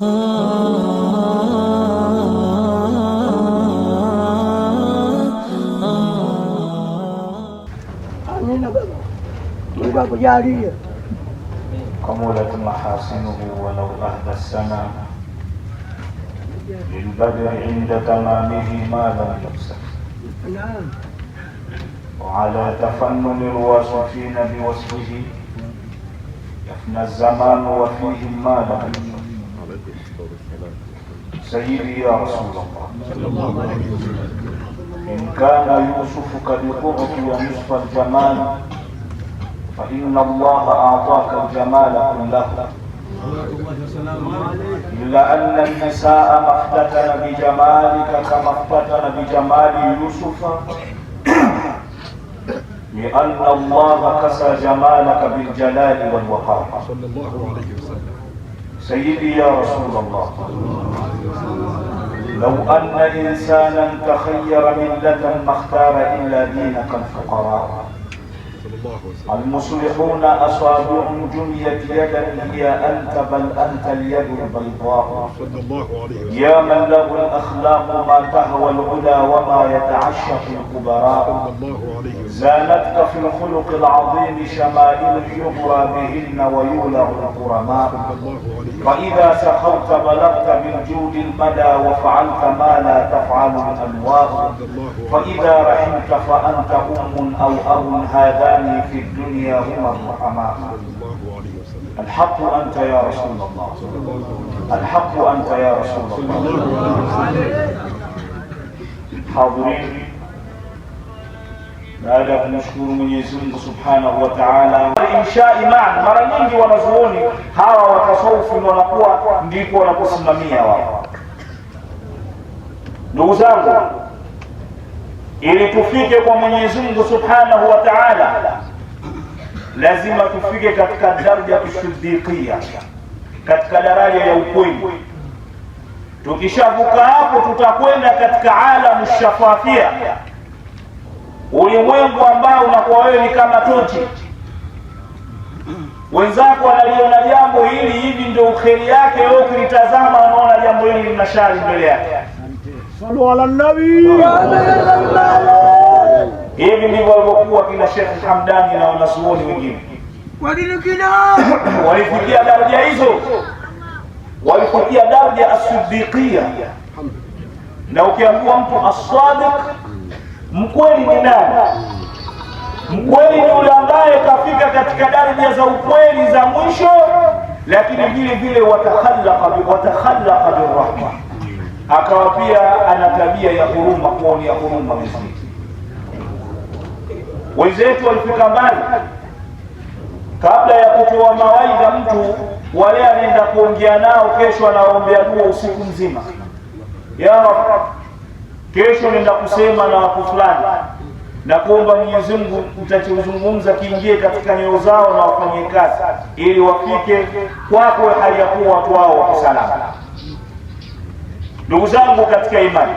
قمولت محاسنه ولو أهدى السنة للبدر عند تمامه ما لم يقسم، وعلى تفنن الواصفين بوصفه يفنى الزمان وفيه ما لم يقسم. سيدي يا رسول الله، إن كان يوسف قد أعطي نصف الجمال فإن الله أعطاك الجمال كله، إلا أن النساء ما افتتن بجمالك كما افتتن بجمال يوسف، لأن الله كسى جمالك بالجلال والوقار. سيدي يا رسول الله، لو أن إنسانا تخير ملة ما اختار إلا دينك الفقراء، المصلحون أصابع جنيت يدا هي أنت بل أنت اليد البيضاء، يا من له الأخلاق ما تهوى العلا وما يتعشق الكبراء، زانتك في الخلق العظيم شمائل يغرى بهن ويولع الكرماء، فإذا سخرت بلغت بالجود المدى وفعلت ما لا تفعل الأنواء، فإذا رحمت فأنت أم أو أب هذان في الدنيا هما الرحماء. الحق أنت يا رسول الله، الحق أنت يا رسول الله. حاضرين، baada ya kumshukuru Mwenyezi Mungu Subhanahu wa Ta'ala, insha imani mara nyingi wanazuoni hawa watasawufi wanakuwa ndipo wanaposimamia wao. Ndugu zangu, ili tufike kwa Mwenyezi Mungu Subhanahu wa Ta'ala lazima tufike katika daraja ya siddiqia, katika daraja ya ukweli. Tukishavuka hapo tutakwenda katika alamu shafafia, ulimwengu ambao unakuwa wewe ni kama tochi. Wenzako wanaliona jambo hili hivi ndio ukheri yake, wewe ukilitazama unaona jambo hili lina shari mbele yake. Sallu ala nabii. Hivi ndivyo walivyokuwa kina Sheikh Hamdani na wanazuoni wengine. Walifikia daraja hizo, walifikia daraja as-siddiqia. Na ukiambiwa mtu as-sadiq, mkweli ni nani? Mkweli ni yule ambaye kafika katika daraja za ukweli za mwisho, lakini vile vile watakhallaqa birrahma, akawa pia ana tabia ya huruma, kuonea huruma mzuri. Wenzetu walifika mbali, kabla ya kutoa mawaidha mtu wale anaenda kuongea nao, kesho anaombea dua usiku mzima. Ya Rabb, kesho nenda kusema na watu fulani na kuomba Mwenyezi Mungu utachozungumza kiingie katika nyoyo zao na wafanye kazi ili wafike kwako hali ya kuwa watu wao wako salama. Ndugu zangu katika imani,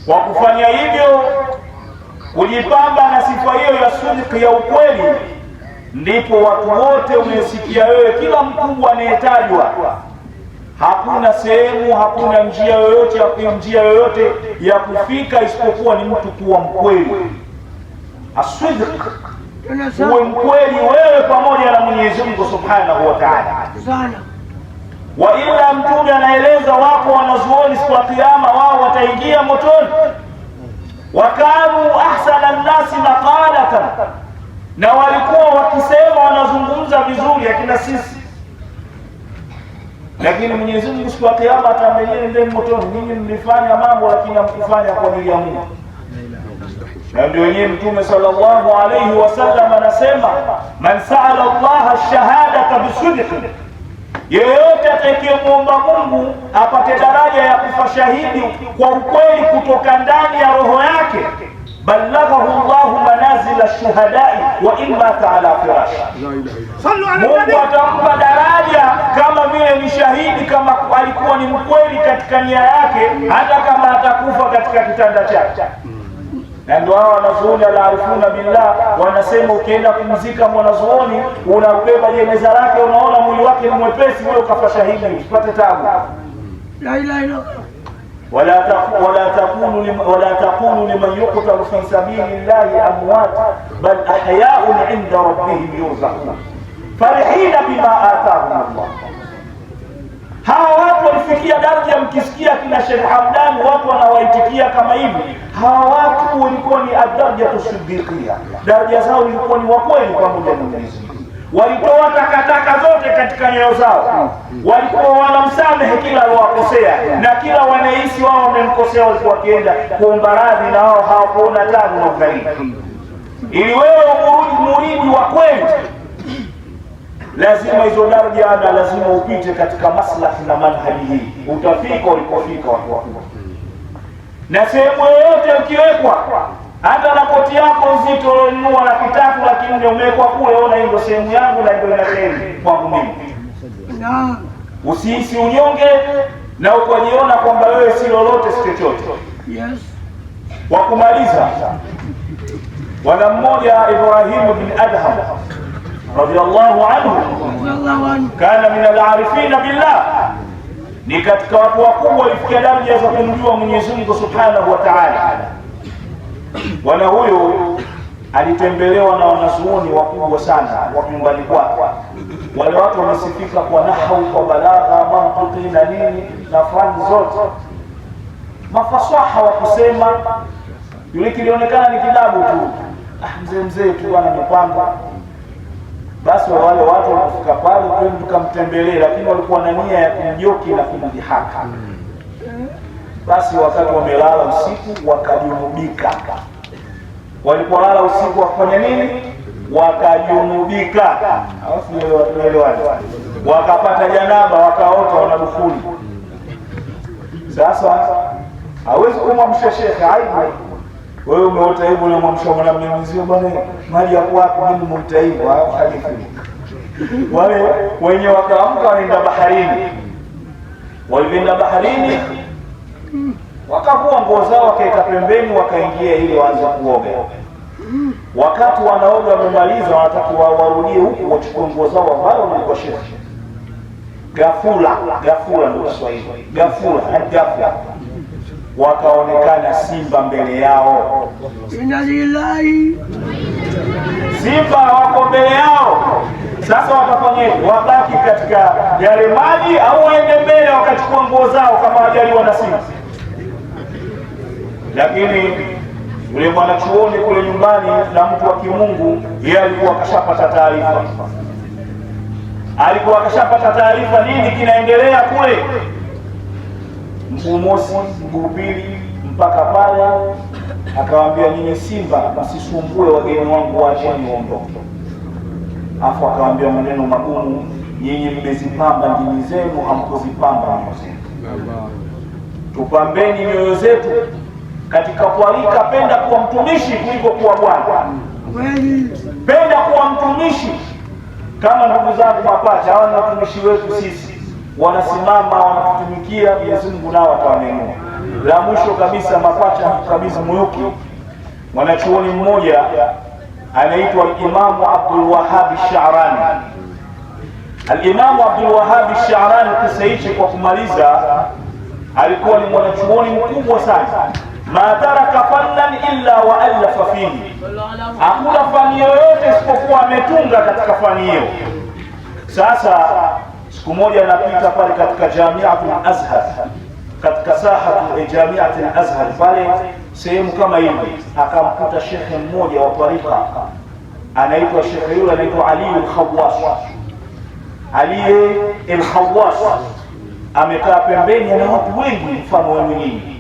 kwa kufanya hivyo, kujipamba na sifa hiyo ya sidq ya ukweli, ndipo watu wote umesikia wewe, kila mkubwa anayetajwa, hakuna sehemu, hakuna njia yoyote ya kufika isipokuwa ni mtu kuwa mkweli. As-sidq, uwe mkweli wewe pamoja na Mwenyezi Mungu Subhanahu wa Ta'ala. Wa ila mtume anaeleza wapo wanazuoni siku ya kiyama wao wataingia motoni, wakanu ahsana an-nasi maqalatan, na walikuwa wakisema wanazungumza vizuri akina sisi, lakini Mwenyezi Mungu siku ya kiyama ataambia ndeni motoni, ninyi mlifanya mambo lakini hamkufanya kwa ajili ya Mungu. Na ndio wenyewe Mtume sallallahu alayhi wasallam anasema, man sa'ala Allah ash-shahadata bisidq, yeyote atakayemuomba Mungu apate daraja ya kufa shahidi kwa ukweli kutoka ndani ya roho yake, balaghahu Allahu manazil ash-shuhada'i wa in mata ala firash. Mungu atampa daraja kama vile ni shahidi, kama alikuwa ni mkweli katika nia yake, hata kama atakufa katika kitanda chake. Na ndio hao wanazuoni al-arifuna billah wanasema ukienda kumzika mwanazuoni unabeba jeneza lake, unaona mwili wake ni mwepesi, wewe ukafa shahidi, usipate taabu. La ilaha illa ولا تقولوا لمن يقتل في سبيل الله أموات بل أحياء عند ربهم يرزقون فرحين بما آتاهم الله. Hawa watu walifikia daraja, mkisikia kina Sheikh Hamdan watu wanawaitikia kama hivi, hawa watu walikuwa ni ad-darajatu siddiqia, daraja zao ilikuwa ni wa kweli pamoja na Mwenyezi Mungu. Walitoa takataka zote katika nyoyo zao, walikuwa wanamsamehe kila aliyowakosea, na kila wanahisi wao wamemkosea walikuwa wakienda kuomba radhi, na wao hawakuona tabu na ukarimu. Ili wewe muridi wa kweli, lazima hizo daraja na lazima upite katika maslahi na manhaji hii, utafika ulikofika watu wakubwa. Na sehemu yoyote ukiwekwa, hata na koti yako nzito ulionunua na kitatu lakini umewekwa kule, ona hii ndio sehemu yangu na ndio inasema kwangu mimi. Usihisi unyonge na ukajiona kwamba wewe si lolote si chochote. Yes. Wa kumaliza, wana mmoja Ibrahim bin Adham radiyallahu anhu kana min al-arifina billah, ni katika watu wakubwa walifikia daraja za kumjua Mwenyezi Mungu Subhanahu wa Ta'ala. Bwana huyo alitembelewa na wanazuoni wakubwa sana wa nyumbani kwake. Wale watu wamesifika kwa nahwu, kwa balagha, mantiki na nini na fani zote, mafasaha wa kusema. Yule kilionekana ni kidabu tu, mzee tu bwana amepanga. Basi wale watu walifika pale tukamtembelee, lakini walikuwa na nia ya kumjoki na kumdhihaka. Basi wakati wamelala usiku wakajunubika. Walipolala usiku wakafanya nini? Wakajunubika. Wakapata janaba, wakaota wanadufuli. Sasa hawezi kumwamsha shekhe, aibu. Wewe umeota hivyo na mwamsha mwanamume mwenzio, bwana maji ya kwako mimi mumta hivyo au hadithi. Wale wenye wakaamka wanaenda baharini. Walienda baharini, wakavua nguo zao wakaeka pembeni, wakaingia ili waanze kuoga. Wakati wanaoga wamemaliza, wanatakiwa warudie huku wachukue nguo zao ambao walikuwa shekhe. Ghafula ndio Kiswahili. Ghafula wakaonekana simba mbele yao. Inna lillahi. Simba wako mbele yao. Sasa watafanyaje? Wabaki katika yale maji au waende mbele wakachukua nguo zao kama wajaliwa na simba? Lakini yule mwanachuoni kule nyumbani na mtu wa kimungu, yeye alikuwa akashapata taarifa. Nini kinaendelea kule. Mguu mosi, mguu pili, mpaka pale akawaambia, nyinyi simba msisumbue wageni wangu, waacheni waondoke. Afu akawaambia maneno magumu, nyinyi mmezipamba ndimi zenu, hamkuzipamba nyoyo zenu. Tupambeni nyoyo zetu katika kualika, penda kuwa mtumishi kuliko kuwa bwana. Penda kuwa mtumishi. Kama ndugu zangu mapacha, hawa ni watumishi wetu sisi, wanasimama wanatutumikia, Mwenyezi Mungu nao atawanenua. La mwisho kabisa, mapacha kabisa Muyuki, mwanachuoni mmoja anaitwa Imamu Abdul Wahhab Ash-Sha'rani. Al-Imamu Abdul Wahhab Ash-Sha'rani, kisa hichi kwa kumaliza, alikuwa ni mwanachuoni mkubwa sana. Ma taraka fannan illa wa alafa fihi, hakuna fani yoyote isipokuwa ametunga katika fani hiyo. Sasa siku moja anapita pale katika Jamiatul Azhar, katika sahatu Jamiatul Azhar pale sehemu kama hivi, akamkuta shekhe mmoja wa tarika, anaitwa shekhe yule anaitwa Ali al-Khawwas. Ali al-Khawwas amekaa pembeni na watu wengi mfano wa nyinyi.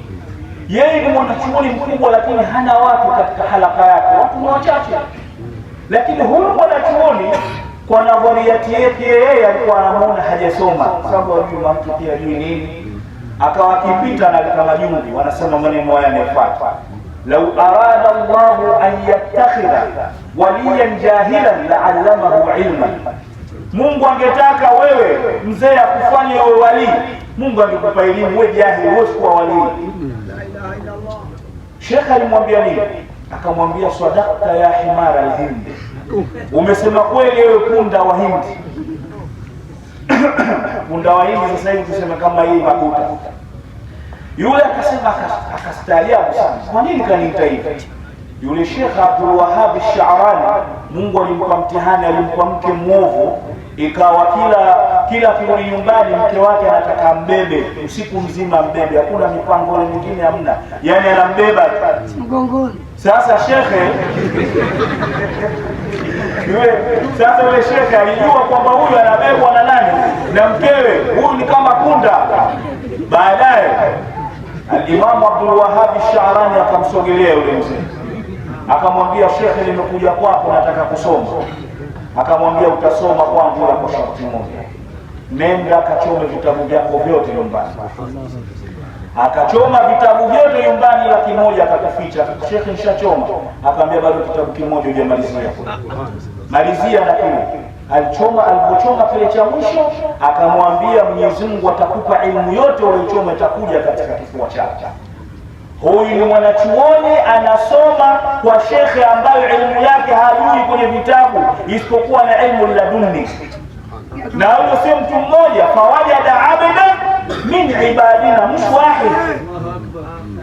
Yeye ni mwanachuoni mkubwa, lakini hana watu katika halaka yake, watu ni wachache. Lakini huyu mwanachuoni kwa nadhariati yake yeye alikuwa anamuona hajasoma, sababu huyu mtu pia hajui nini. Akawa akipita na kama jumbi, wanasema maneno haya yanafuata: lau arada Allahu an yattakhidha waliyan jahilan la'allamahu ilman. Mungu angetaka wewe mzee akufanye wewe wali, Mungu angekupa elimu. Wewe jahili, wewe kuwa wali. Sheikh alimwambia nini? Akamwambia, sadaqta ya himara al-Hindi, umesema kweli ewe punda wa Hindi. Punda wa Hindi sasa hivi tuseme kama hii mabuta. Yule akasema, akastaajabu sana, kwa nini kaniita hivi? Yule Sheikh Abdul Wahhab al-Sha'rani, Mungu alimpa mtihani, alimpa mke mwovu, ikawa kila kirudi nyumbani mke wake anataka mbebe usiku mzima, mbebe, hakuna mipango mingine, hamna, yani anambeba mgongoni. Sasa shekhe yule shekhe alijua kwamba huyu anabebwa na nani? Na mkewe, huyu ni kama punda. Baadaye Al-Imam Abdul Wahhab al-Sha'rani akamsogelea yule mzee, akamwambia, shekhe, nimekuja kwako, nataka kusoma. Akamwambia, utasoma kwangu ila kwa sharti moja, nenda kachome vitabu vyako vyote nyumbani. Akachoma vitabu vyote nyumbani, laki moja akakuficha. Shekhe, nishachoma. Akamwambia, bado kitabu kimoja hujamalizia. Malizia na kile. Alipochoma kile cha mwisho, akamwambia, Mwenyezi Mungu atakupa elimu yote uliyochoma, itakuja katika kifua chako. Huyu ni mwanachuoni anasoma kwa shekhe ambayo elimu yake hajui kwenye vitabu isipokuwa na elimu laduni. Na huyo si mtu mmoja, fawajada abdan min ibadina, mtu wahid,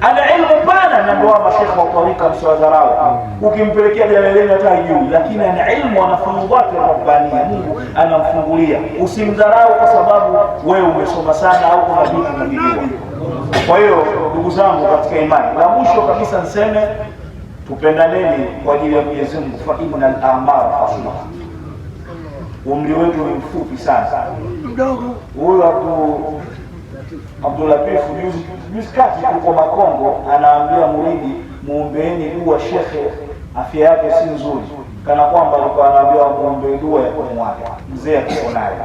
ana ilmu pana. Na ndio mashekhe wa tarika msiwadharau, ukimpelekea jalaleni hata hajui, lakini ana ilmu, anafungu wake rabbania, Mungu anamfungulia. Usimdharau kwa sababu wewe umesoma sana au kuna vitu unavijua. Kwa hiyo ndugu zangu katika imani, la mwisho kabisa niseme tupendaneni kwa ajili ya Mwenyezi Mungu. Fa inna al-a'mara hasuna. Umri wetu ni mfupi sana, mdogo. Huyu Abdul Latif juzi kati kuko Makongo, anaambia muridi, muombeeni dua shekhe, afya yake si nzuri, kana kwamba alikuwa anaambia muombe dua ya kumwaka mzee akiko naye.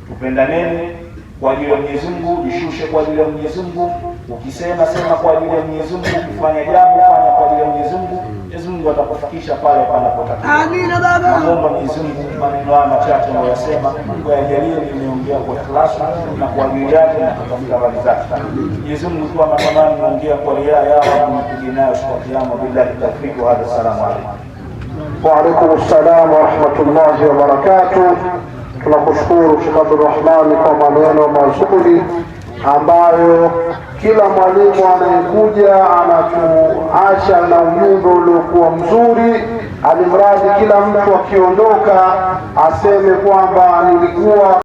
Tupendaneni kwa ajili ya Mwenyezi Mungu, jishushe kwa ajili ya Mwenyezi Mungu. Ukisema sema kwa ajili ya Mwenyezi Mungu, ukifanya jambo fanya kwa ajili ya Mwenyezi Mungu. Mwenyezi Mungu atakufikisha pale panapotakiwa. Amina baba. Naomba Mwenyezi Mungu maneno haya machache niliyosema kwa yajalie nimeongea kwa ikhlas na kwa ajili yake na kutafuta radhi zake. Mwenyezi Mungu kwa matamani niongea kwa ria yao na mpige nayo siku ya kiyama. Billahi tawfik wa hada, salamu alaykum. Wa alaykum assalam wa rahmatullahi wa barakatuh. Tunakushukuru Sheikh Abdul Rahman kwa maneno mazuri ambayo kila mwalimu anayekuja anatuacha na ujumbe uliokuwa mzuri, alimradi kila mtu akiondoka aseme kwamba nilikuwa